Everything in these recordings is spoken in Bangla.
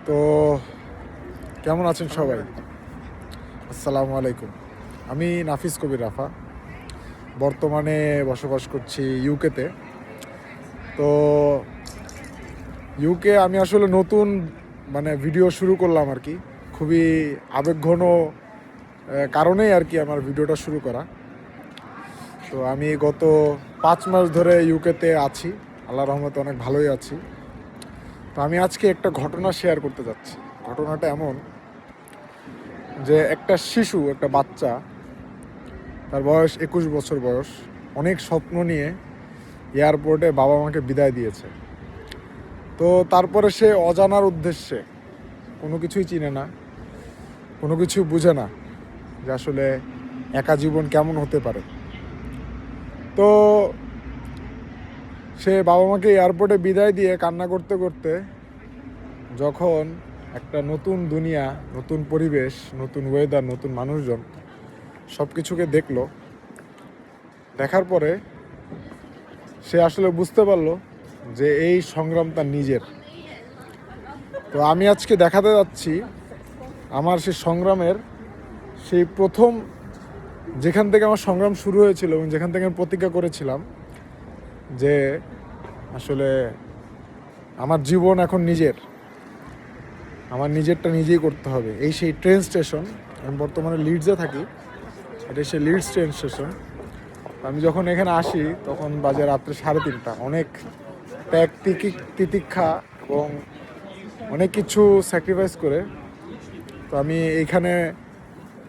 তো কেমন আছেন সবাই? আসসালামু আলাইকুম। আমি নাফিস কবির রাফা, বর্তমানে বসবাস করছি ইউকেতে। তো ইউকে আমি আসলে নতুন ভিডিও শুরু করলাম আর কি। খুবই আবেগঘন কারণেই আর কি আমার ভিডিওটা শুরু করা। তো আমি গত 5 মাস ধরে ইউকেতে আছি, আল্লাহর রহমতে অনেক ভালোই আছি। তো আমি আজকে একটা ঘটনা শেয়ার করতে যাচ্ছি। ঘটনাটা এমন যে একটা শিশু, একটা বাচ্চা, তার বয়স 21 বছর বয়স, অনেক স্বপ্ন নিয়ে এয়ারপোর্টে বাবা মাকে বিদায় দিয়েছে। তো তারপরে সে অজানার উদ্দেশ্যে, কোনো কিছুই চিনে না, কোনো কিছু বুঝে না যে আসলে একা জীবন কেমন হতে পারে। তো সে বাবা মাকে এয়ারপোর্টে বিদায় দিয়ে কান্না করতে করতে যখন একটা নতুন দুনিয়া, নতুন পরিবেশ, নতুন ওয়েদার, নতুন মানুষজন সব কিছুকে দেখলো, দেখার পরে সে আসলে বুঝতে পারলো যে এই সংগ্রাম তার নিজের। তো আমি আজকে দেখাতে যাচ্ছি আমার সেই সংগ্রামের সেই প্রথম, যেখান থেকে আমার সংগ্রাম শুরু হয়েছিল এবং যেখান থেকে আমি প্রতিজ্ঞা করেছিলাম যে আসলে আমার জীবন এখন নিজের, আমার নিজেরটা নিজেই করতে হবে। এই সেই ট্রেন স্টেশন, আমি বর্তমানে লিডসে থাকি, এটা সেই লিডস ট্রেন স্টেশন। আমি যখন এখানে আসি তখন বাজে রাত্রে 3:30। অনেক ত্যাগ তিতিক্ষা এবং অনেক কিছু স্যাক্রিফাইস করে তো আমি এইখানে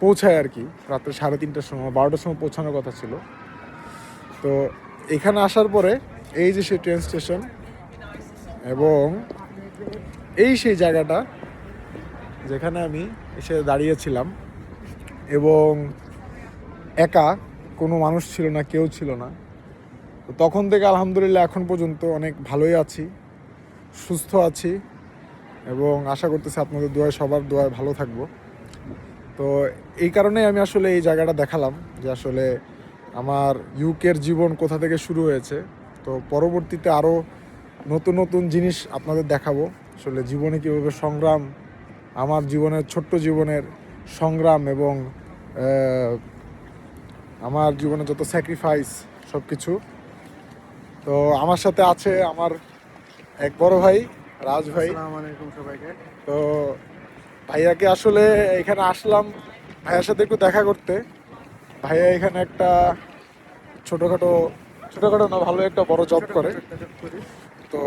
পৌঁছাই আর কি। রাত্রে 3:30টার সময়, 12টার সময় পৌঁছানোর কথা ছিল। তো এখানে আসার পরে এই যে সেই ট্রেন স্টেশন এবং এই সেই জায়গাটা যেখানে আমি এসে দাঁড়িয়েছিলাম এবং একা, কোনো মানুষ ছিল না, কেউ ছিল না। তো তখন থেকে আলহামদুলিল্লাহ এখন পর্যন্ত অনেক ভালোই আছি, সুস্থ আছি এবং আশা করতেছি আপনাদের দোয়ায়, সবার দোয়ায় ভালো থাকবো। তো এই কারণেই আমি আসলে এই জায়গাটা দেখালাম যে আসলে আমার ইউকের জীবন কোথা থেকে শুরু হয়েছে। তো পরবর্তীতে আরও নতুন নতুন জিনিস আপনাদের দেখাবো, আসলে জীবনে কীভাবে সংগ্রাম, আমার জীবনের, ছোট্ট জীবনের সংগ্রাম এবং আমার জীবনে যত স্যাক্রিফাইস সব কিছু। তো আমার সাথে আছে আমার এক বড় ভাই, রাজ ভাই। আসসালামু আলাইকুম সবাইকে। তো ভাইয়াকে আসলে এখানে আসলাম ভাইয়ার সাথে একটু দেখা করতে। ভাইয়া এখানে একটা ছোটোখাটো ছোটোখাটো না, ভালো একটা বড় জব করে। তো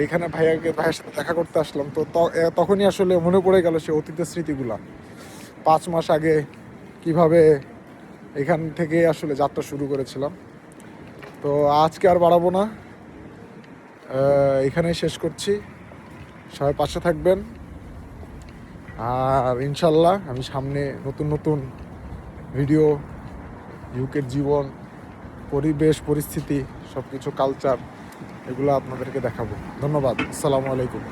এইখানে ভাইয়ের সাথে দেখা করতে আসলাম। তো তখনই আসলে মনে পড়ে গেল সে অতীতের স্মৃতিগুলা, 5 মাস আগে কিভাবে এখান থেকে আসলে যাত্রা শুরু করেছিলাম। তো আজকে আর বাড়াবো না, এখানেই শেষ করছি। সবাই পাশে থাকবেন, আর ইনশাল্লাহ আমি সামনে নতুন নতুন ভিডিও, ইউকের জীবন, পরিবেশ, পরিস্থিতি, সব কিছু, কালচার, এগুলো আপনাদেরকে দেখাবো। ধন্যবাদ। আসসালামু আলাইকুম।